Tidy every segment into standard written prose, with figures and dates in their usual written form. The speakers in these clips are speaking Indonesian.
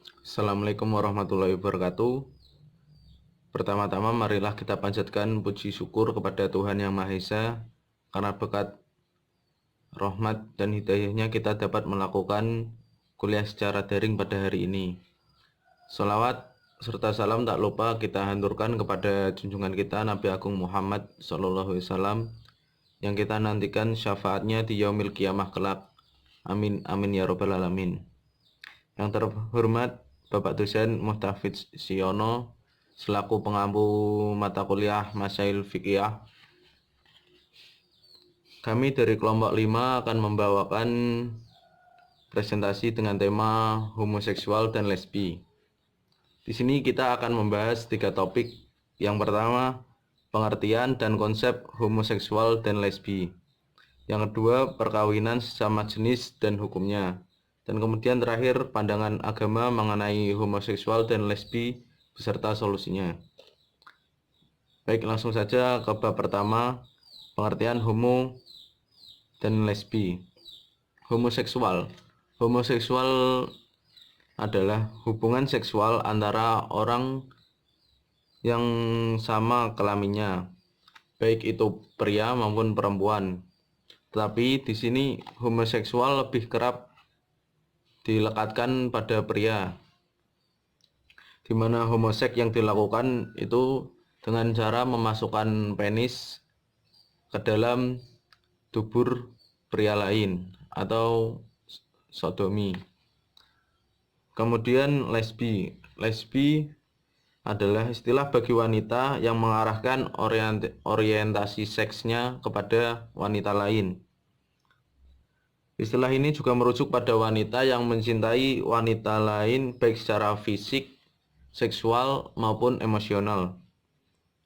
Assalamualaikum warahmatullahi wabarakatuh. Pertama-tama marilah kita panjatkan puji syukur kepada Tuhan Yang Maha Esa, karena berkat rahmat dan hidayahnya kita dapat melakukan kuliah secara daring pada hari ini. Salawat serta salam tak lupa kita haturkan kepada junjungan kita Nabi Agung Muhammad SAW, yang kita nantikan syafaatnya di yaumil kiamah kelak. Amin amin ya robbal alamin. Yang terhormat Bapak dosen Muhtafidz Siono selaku pengampu mata kuliah Masail Fikih. Kami dari kelompok 5 akan membawakan presentasi dengan tema homoseksual dan lesbi. Di sini kita akan membahas 3 topik. Yang pertama, pengertian dan konsep homoseksual dan lesbi. Yang kedua, perkawinan sesama jenis dan hukumnya. Dan kemudian terakhir, pandangan agama mengenai homoseksual dan lesbi beserta solusinya. Baik, langsung saja ke bab pertama, pengertian homo dan lesbi. Homoseksual adalah hubungan seksual antara orang yang sama kelaminnya, baik itu pria maupun perempuan. Tetapi di sini homoseksual lebih kerap dilekatkan pada pria, di mana homoseks yang dilakukan itu dengan cara memasukkan penis ke dalam dubur pria lain atau sodomi. Kemudian lesbi adalah istilah bagi wanita yang mengarahkan orientasi seksnya kepada wanita lain. Istilah ini juga merujuk pada wanita yang mencintai wanita lain baik secara fisik, seksual maupun emosional.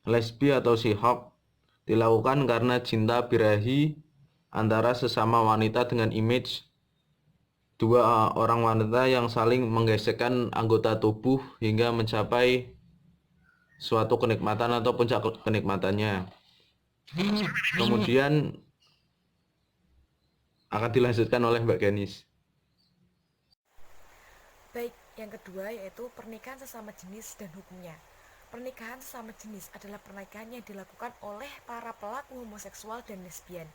Lesbi atau sihok dilakukan karena cinta birahi antara sesama wanita dengan image dua orang wanita yang saling menggesekkan anggota tubuh hingga mencapai suatu kenikmatan atau puncak kenikmatannya. Kemudian akan dilanjutkan oleh Mbak Ganis. Baik, yang kedua yaitu pernikahan sesama jenis dan hukumnya. Pernikahan sesama jenis adalah pernikahan yang dilakukan oleh para pelaku homoseksual dan lesbian.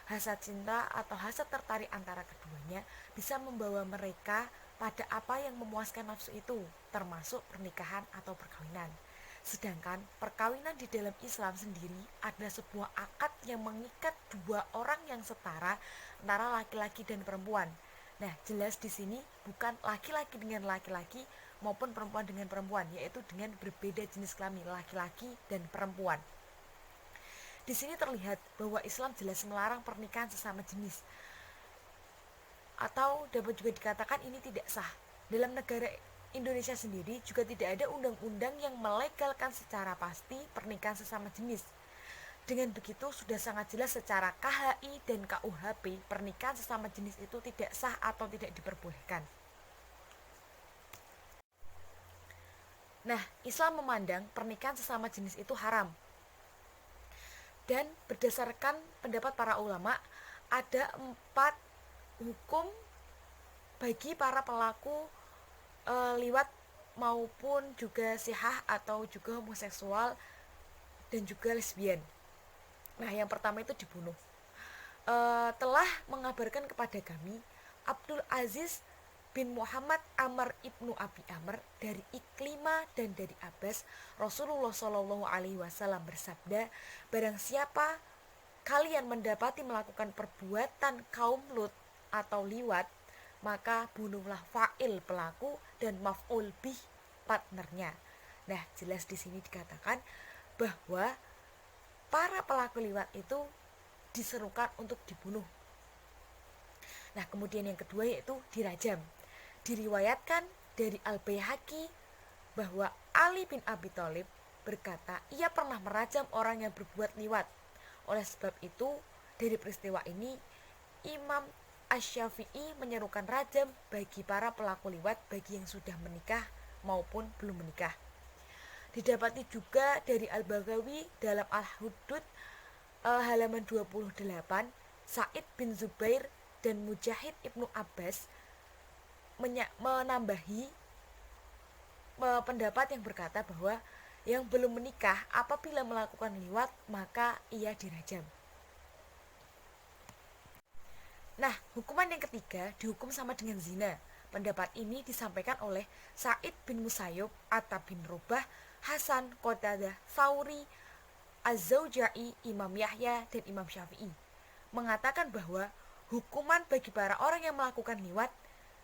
Hasrat cinta atau hasrat tertarik antara keduanya bisa membawa mereka pada apa yang memuaskan nafsu itu, termasuk pernikahan atau perkawinan. Sedangkan perkawinan di dalam Islam sendiri adalah sebuah akad yang mengikat dua orang yang setara antara laki-laki dan perempuan. Nah, jelas di sini bukan laki-laki dengan laki-laki maupun perempuan dengan perempuan, yaitu dengan berbeda jenis kelamin, laki-laki dan perempuan. Di sini terlihat bahwa Islam jelas melarang pernikahan sesama jenis, atau dapat juga dikatakan ini tidak sah. Dalam negara Indonesia sendiri juga tidak ada undang-undang yang melegalkan secara pasti pernikahan sesama jenis. Dengan begitu sudah sangat jelas secara KHI dan KUHP pernikahan sesama jenis itu tidak sah atau tidak diperbolehkan. Nah, Islam memandang pernikahan sesama jenis itu haram. Dan berdasarkan pendapat para ulama, ada 4 hukum bagi para pelaku liwat maupun juga sihah atau juga homoseksual dan juga lesbian. Nah, yang pertama itu dibunuh. Telah mengabarkan kepada kami Abdul Aziz bin Muhammad Amr ibnu Abi Amr dari Iklimah dan dari Abbas, Rasulullah Shallallahu Alaihi Wasallam bersabda, barang siapa kalian mendapati melakukan perbuatan kaum Lut atau liwat, maka bunuhlah fa'il pelaku dan maf'ul bih partnernya. Nah, jelas di sini dikatakan bahwa para pelaku liwat itu diserukan untuk dibunuh. Nah, kemudian yang kedua yaitu dirajam. Diriwayatkan dari Al-Baihaqi bahwa Ali bin Abi Thalib berkata ia pernah merajam orang yang berbuat liwat. Oleh sebab itu, dari peristiwa ini Imam Asy-Syafi'i menyerukan rajam bagi para pelaku liwat bagi yang sudah menikah maupun belum menikah. Didapati juga dari Al-Baghawi dalam Al-Hudud halaman 28, Sa'id bin Zubair dan Mujahid ibnu Abbas menambahi pendapat yang berkata bahwa yang belum menikah apabila melakukan liwat maka ia dirajam. Nah, hukuman yang ketiga dihukum sama dengan zina. Pendapat ini disampaikan oleh Sa'id bin Musayyib, Atta bin Robah, Hasan, Qatadah, Tsauri, Az-Zauja'i, Imam Yahya, dan Imam Syafi'i mengatakan bahwa hukuman bagi para orang yang melakukan liwat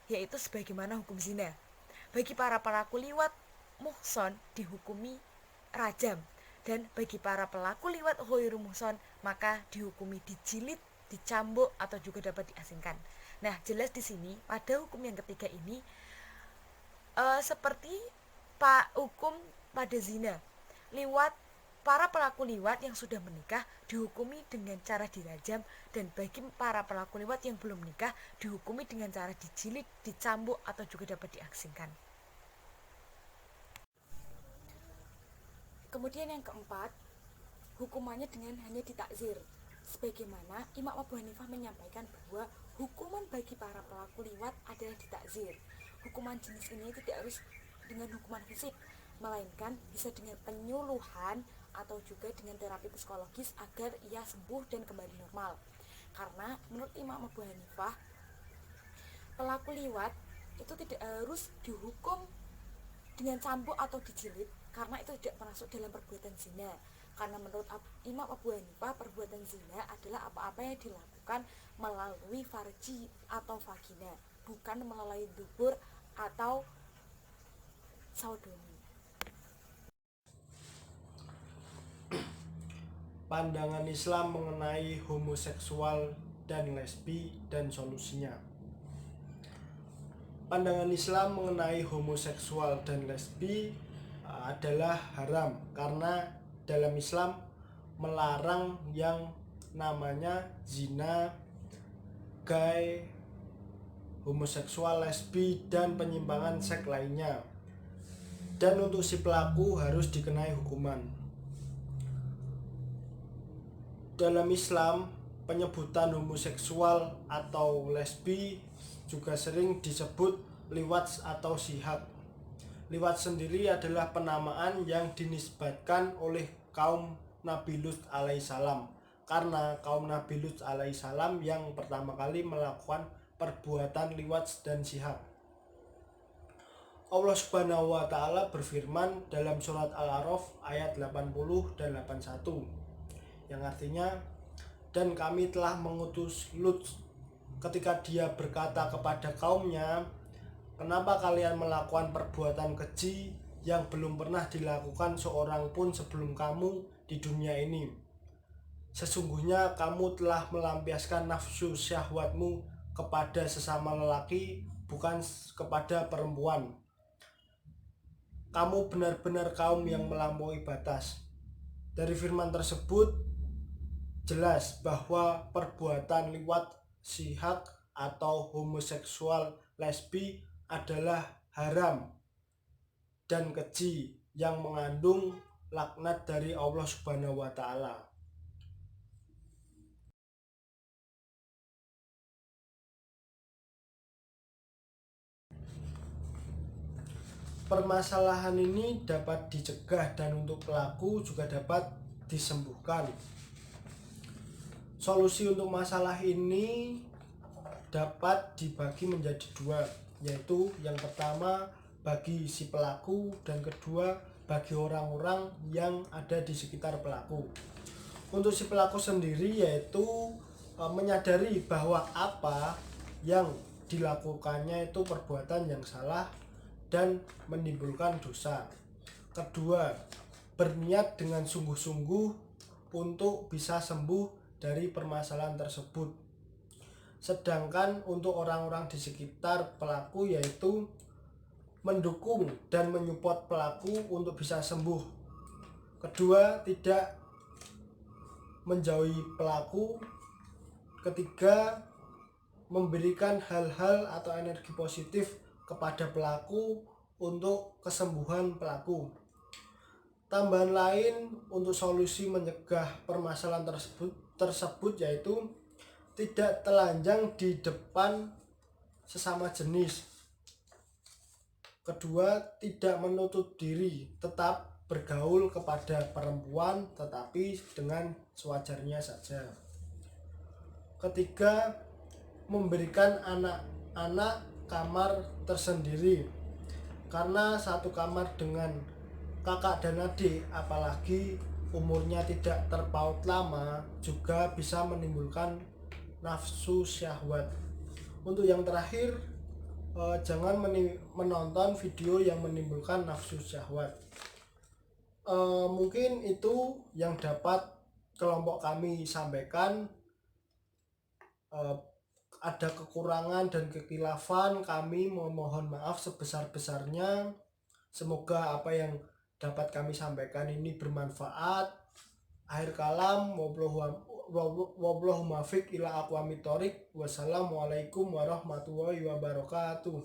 yaitu sebagaimana hukum zina. Bagi para pelaku liwat muhson dihukumi rajam, dan bagi para pelaku liwat ghairu muhson maka dihukumi dijilid, dicambuk, atau juga dapat diasingkan. Nah, jelas di sini pada hukum yang ketiga ini seperti hukum pada zina, liwat, para pelaku liwat yang sudah menikah dihukumi dengan cara dirajam, dan bagi para pelaku liwat yang belum menikah dihukumi dengan cara dijilid, dicambuk, atau juga dapat diasingkan. Kemudian yang keempat, hukumannya dengan hanya ditakzir. Sebagaimana Imam Abu Hanifah menyampaikan bahwa hukuman bagi para pelaku liwat adalah ditakzir. Hukuman jenis ini tidak harus dengan hukuman fisik, melainkan bisa dengan penyuluhan atau juga dengan terapi psikologis agar ia sembuh dan kembali normal. Karena menurut Imam Abu Hanifah, pelaku liwat itu tidak harus dihukum dengan cambuk atau dijilid karena itu tidak masuk dalam perbuatan zina. Karena menurut Imam Abu Hanifah, perbuatan zina adalah apa-apa yang dilakukan melalui farji atau vagina, bukan melalui dubur atau sodomi. Pandangan Islam mengenai homoseksual dan lesbi dan solusinya. Pandangan Islam mengenai homoseksual dan lesbi adalah haram karena dalam Islam melarang yang namanya zina, gay, homoseksual, lesbi, dan penyimpangan seks lainnya. Dan untuk si pelaku harus dikenai hukuman. Dalam Islam, penyebutan homoseksual atau lesbi juga sering disebut liwat atau sihak. Liwat sendiri adalah penamaan yang dinisbatkan oleh kaum Nabi Lut alaihissalam, karena kaum Nabi Lut alaihissalam yang pertama kali melakukan perbuatan liwat dan sihak. Allah Subhanahu wa Ta'ala berfirman dalam surat Al-A'raf ayat 80 dan 81, yang artinya, dan kami telah mengutus Lut ketika dia berkata kepada kaumnya, kenapa kalian melakukan perbuatan keji yang belum pernah dilakukan seorang pun sebelum kamu di dunia ini? Sesungguhnya kamu telah melampiaskan nafsu syahwatmu kepada sesama lelaki, bukan kepada perempuan. Kamu benar-benar kaum yang melampaui batas. Dari firman tersebut jelas bahwa perbuatan liwat, sihak, atau homoseksual, lesbi adalah haram dan keji yang mengandung laknat dari Allah Subhanahu wa Ta'ala. Permasalahan ini dapat dicegah dan untuk pelaku juga dapat disembuhkan. Solusi untuk masalah ini dapat dibagi menjadi dua, yaitu yang pertama bagi si pelaku dan kedua bagi orang-orang yang ada di sekitar pelaku. Untuk si pelaku sendiri yaitu menyadari bahwa apa yang dilakukannya itu perbuatan yang salah dan menimbulkan dosa. Kedua, berniat dengan sungguh-sungguh untuk bisa sembuh dari permasalahan tersebut. Sedangkan untuk orang-orang di sekitar pelaku yaitu mendukung dan menyupport pelaku untuk bisa sembuh. Kedua, tidak menjauhi pelaku. Ketiga, memberikan hal-hal atau energi positif kepada pelaku untuk kesembuhan pelaku. Tambahan lain untuk solusi mencegah permasalahan tersebut yaitu tidak telanjang di depan sesama jenis. Kedua, tidak menutup diri, tetap bergaul kepada perempuan tetapi dengan sewajarnya saja. Ketiga, memberikan anak-anak kamar tersendiri, karena satu kamar dengan kakak dan adik, apalagi umurnya tidak terpaut lama, juga bisa menimbulkan nafsu syahwat. Untuk yang terakhir, jangan menonton video yang menimbulkan nafsu syahwat. Mungkin itu yang dapat kelompok kami sampaikan. Ada kekurangan dan kekhilafan, kami memohon maaf sebesar-besarnya. Semoga apa yang dapat kami sampaikan ini bermanfaat. Akhir kalam, wallahu muwaffiq ila aqwamit thoriq. Wassalamualaikum warahmatullahi wabarakatuh.